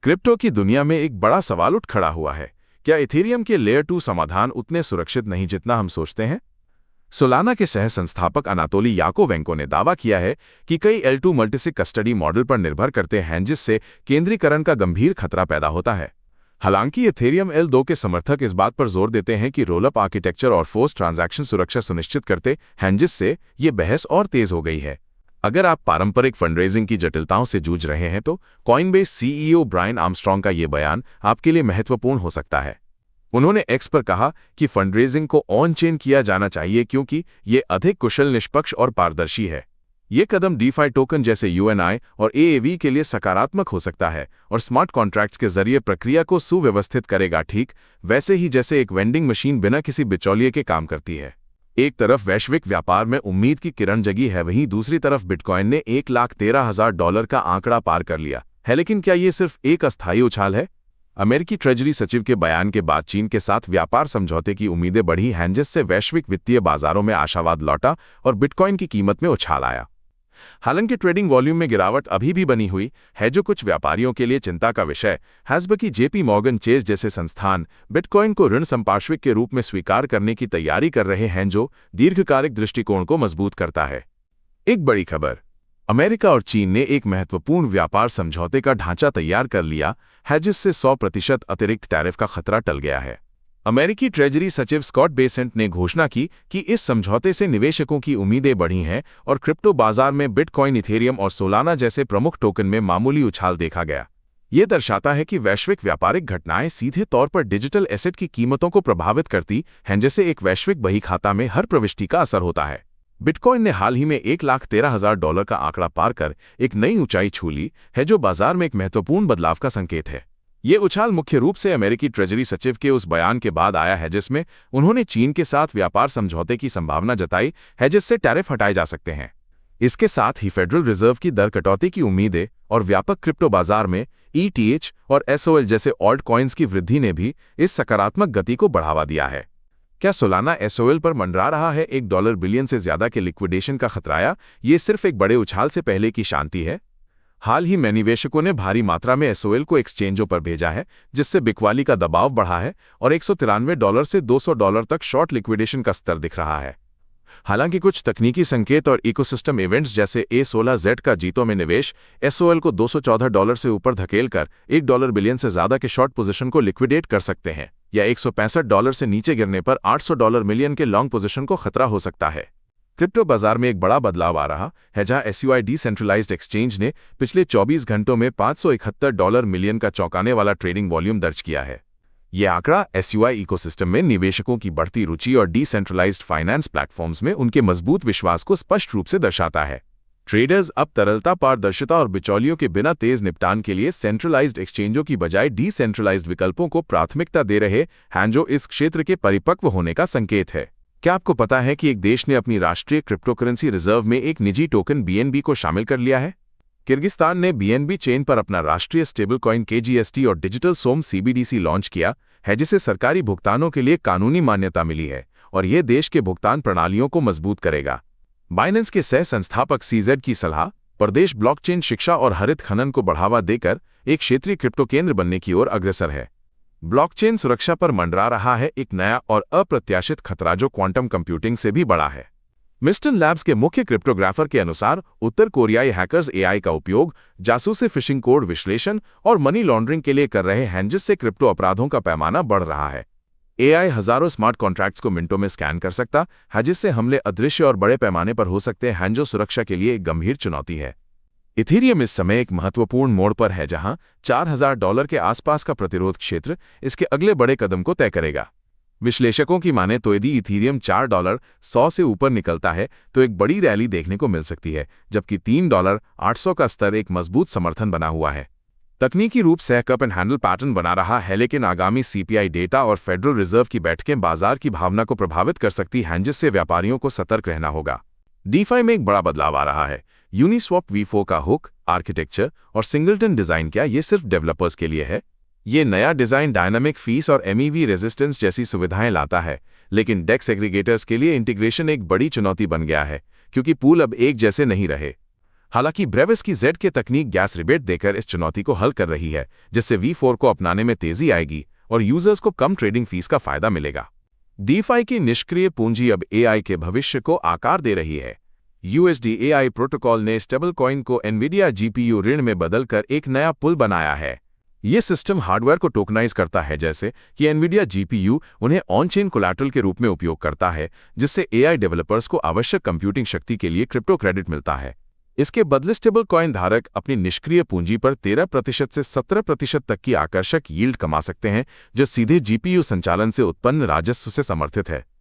Crypto की दुनिया में एक बड़ा सवाल उठ खड़ा हुआ है। क्या इथेरियम के लेयर 2 समाधान उतने सुरक्षित नहीं जितना हम सोचते हैं? सोलाना के सह संस्थापक अनातोली याकोवेंको ने दावा किया है कि कई L2 मल्टीसिग कस्टडी मॉडल पर निर्भर करते हैं जिससे केंद्रीकरण का गंभीर खतरा पैदा होता है। हालांकि इथेरियम L2 के समर्थक इस बात पर जोर देते हैं कि रोलअप आर्किटेक्चर और फोर्स ट्रांजैक्शन सुरक्षा सुनिश्चित करते हैं जिससे ये बहस और तेज हो गई है। अगर आप पारंपरिक फंडरेजिंग की जटिलताओं से जूझ रहे हैं तो कॉइनबेस सीईओ ब्रायन आर्मस्ट्रॉन्ग का ये बयान आपके लिए महत्वपूर्ण हो सकता है। उन्होंने एक्स पर कहा कि फंडरेजिंग को ऑन चेन किया जाना चाहिए क्योंकि ये अधिक कुशल, निष्पक्ष और पारदर्शी है। ये कदम डीफाई टोकन जैसे यूएनआई और एएवी के लिए सकारात्मक हो सकता है और स्मार्ट कॉन्ट्रैक्ट्स के जरिए प्रक्रिया को सुव्यवस्थित करेगा, ठीक वैसे ही जैसे एक वेंडिंग मशीन बिना किसी बिचौलिए के काम करती है। एक तरफ वैश्विक व्यापार में उम्मीद की किरण जगी है, वहीं दूसरी तरफ बिटकॉइन ने $1,13,000 का आंकड़ा पार कर लिया है। लेकिन क्या ये सिर्फ एक अस्थायी उछाल है? अमेरिकी ट्रेजरी सचिव के बयान के बाद चीन के साथ व्यापार समझौते की उम्मीदें बढ़ी हैं जिससे वैश्विक वित्तीय बाजारों में आशावाद लौटा और बिटकॉइन की कीमत में उछाल आया। हालांकि ट्रेडिंग वॉल्यूम में गिरावट अभी भी बनी हुई है जो कुछ व्यापारियों के लिए चिंता का विषय है। जबकि जेपी मॉर्गन चेज जैसे संस्थान बिटकॉइन को ऋण संपार्श्विक के रूप में स्वीकार करने की तैयारी कर रहे हैं जो दीर्घकालिक दृष्टिकोण को मजबूत करता है। एक बड़ी खबर, अमेरिका और चीन ने एक महत्वपूर्ण व्यापार समझौते का ढांचा तैयार कर लिया है जिससे 100% अतिरिक्त टैरिफ का खतरा टल गया है। अमेरिकी ट्रेजरी सचिव स्कॉट बेसेंट ने घोषणा की कि इस समझौते से निवेशकों की उम्मीदें बढ़ी हैं और क्रिप्टो बाजार में बिटकॉइन, इथेरियम और सोलाना जैसे प्रमुख टोकन में मामूली उछाल देखा गया। ये दर्शाता है कि वैश्विक व्यापारिक घटनाएं सीधे तौर पर डिजिटल एसेट की कीमतों को प्रभावित करती हैं जैसे एक वैश्विक बहीखाता में हर प्रविष्टि का असर होता है। बिटकॉइन ने हाल ही में $1,13,000 का आंकड़ा पार कर एक नई ऊंचाई छू ली है जो बाजार में एक महत्वपूर्ण बदलाव का संकेत है। ये उछाल मुख्य रूप से अमेरिकी ट्रेजरी सचिव के उस बयान के बाद आया है जिसमें उन्होंने चीन के साथ व्यापार समझौते की संभावना जताई है जिससे टैरिफ हटाए जा सकते हैं। इसके साथ ही फेडरल रिजर्व की दर कटौती की उम्मीदें और व्यापक क्रिप्टो बाजार में ETH और SOL जैसे ऑल्ट कॉइन्स की वृद्धि ने भी इस सकारात्मक गति को बढ़ावा दिया है। क्या सोलाना SOL पर मंडरा रहा है $1 बिलियन से ज्यादा के लिक्विडेशन का खतरा? ये सिर्फ एक बड़े उछाल से पहले की शांति है। हाल ही में निवेशकों ने भारी मात्रा में SOL को एक्सचेंजों पर भेजा है जिससे बिकवाली का दबाव बढ़ा है और $193 से $200 तक शॉर्ट लिक्विडेशन का स्तर दिख रहा है। हालांकि कुछ तकनीकी संकेत और इकोसिस्टम इवेंट्स जैसे A16Z का जीतों में निवेश SOL को $214 से ऊपर धकेलकर $1 बिलियन से ज्यादा के शॉर्ट पोजीशन को लिक्विडेट कर सकते हैं या $165 से नीचे गिरने पर $800 मिलियन के लॉन्ग पोजीशन को खतरा हो सकता है। क्रिप्टो बाजार में एक बड़ा बदलाव आ रहा है जहां SUI डिसेंट्रलाइज्ड एक्सचेंज ने पिछले 24 घंटों में $571 मिलियन का चौंकाने वाला ट्रेडिंग वॉल्यूम दर्ज किया है। यह आंकड़ा SUI इकोसिस्टम में निवेशकों की बढ़ती रुचि और डिसेंट्रलाइज्ड फाइनेंस प्लेटफॉर्म्स में उनके मजबूत विश्वास को स्पष्ट रूप से दर्शाता है। ट्रेडर्स अब तरलता, पारदर्शिता और बिचौलियों के बिना तेज निपटान के लिए सेंट्रलाइज्ड एक्सचेंजों की बजाय डिसेंट्रलाइज्ड विकल्पों को प्राथमिकता दे रहे हैं जो इस क्षेत्र के परिपक्व होने का संकेत है। क्या आपको पता है कि एक देश ने अपनी राष्ट्रीय क्रिप्टोकरेंसी रिजर्व में एक निजी टोकन BNB को शामिल कर लिया है? किर्गिस्तान ने BNB चेन पर अपना राष्ट्रीय स्टेबल कॉइन KGST और डिजिटल सोम CBDC लॉन्च किया है जिसे सरकारी भुगतानों के लिए कानूनी मान्यता मिली है और यह देश के भुगतान प्रणालियों को मजबूत करेगा। बाइनेंस के सह संस्थापक CZ की सलाह प्रदेश ब्लॉकचेन शिक्षा और हरित खनन को बढ़ावा देकर एक क्षेत्रीय क्रिप्टो केंद्र बनने की ओर अग्रसर है। ब्लॉकचेन सुरक्षा पर मंडरा रहा है एक नया और अप्रत्याशित खतरा जो क्वांटम कंप्यूटिंग से भी बड़ा है। मिस्टन लैब्स के मुख्य क्रिप्टोग्राफर के अनुसार उत्तर कोरियाई हैकर्स AI का उपयोग जासूसी, फिशिंग कोड विश्लेषण और मनी लॉन्ड्रिंग के लिए कर रहे हैं जिससे क्रिप्टो अपराधों का पैमाना बढ़ रहा है। AI हजारों स्मार्ट कॉन्ट्रैक्ट्स को मिनटों में स्कैन कर सकता है जिससे हमले अदृश्य और बड़े पैमाने पर हो सकते हैं जो सुरक्षा के लिए एक गंभीर चुनौती है। इथेरियम इस समय एक महत्वपूर्ण मोड़ पर है जहां $4,000 के आसपास का प्रतिरोध क्षेत्र इसके अगले बड़े कदम को तय करेगा। विश्लेषकों की माने तो यदि इथेरियम $4.100 से ऊपर निकलता है तो एक बड़ी रैली देखने को मिल सकती है, जबकि $3.800 का स्तर एक मजबूत समर्थन बना हुआ है। तकनीकी रूप से कप एंड हैंडल पैटर्न बना रहा है लेकिन आगामी CPI डेटा और फेडरल रिजर्व की बैठकें बाजार की भावना को प्रभावित कर सकती हैं जिससे व्यापारियों को सतर्क रहना होगा। DeFi में एक बड़ा बदलाव आ रहा है। यूनिस्वैप V4 का हुक आर्किटेक्चर और सिंगलटन डिजाइन क्या ये सिर्फ डेवलपर्स के लिए है? ये नया डिजाइन डायनामिक फीस और MEV रेजिस्टेंस जैसी सुविधाएं लाता है, लेकिन डेक्स एग्रीगेटर्स के लिए इंटीग्रेशन एक बड़ी चुनौती बन गया है क्योंकि पूल अब एक जैसे नहीं रहे। हालांकि ब्रेविस की जेड के तकनीक गैस रिबेट देकर इस चुनौती को हल कर रही है, जिससे V4 को अपनाने में तेजी आएगी और यूजर्स को कम ट्रेडिंग फीस का फायदा मिलेगा। DeFi की निष्क्रिय पूंजी अब AI के भविष्य को आकार दे रही है। USD AI प्रोटोकॉल ने स्टेबल कॉइन को NVIDIA GPU ऋण में बदलकर एक नया पुल बनाया है। ये सिस्टम हार्डवेयर को टोकनाइज करता है, जैसे कि NVIDIA GPU उन्हें ऑन-चेन कोलैटरल के रूप में उपयोग करता है, जिससे AI डेवलपर्स को आवश्यक कंप्यूटिंग शक्ति के लिए क्रिप्टो क्रेडिट मिलता है। इसके बदले स्टेबल कॉइन धारक अपनी निष्क्रिय पूंजी पर 13% से 17% तक की आकर्षक यील्ड कमा सकते हैं, जो सीधे GPU संचालन से उत्पन्न राजस्व से समर्थित है।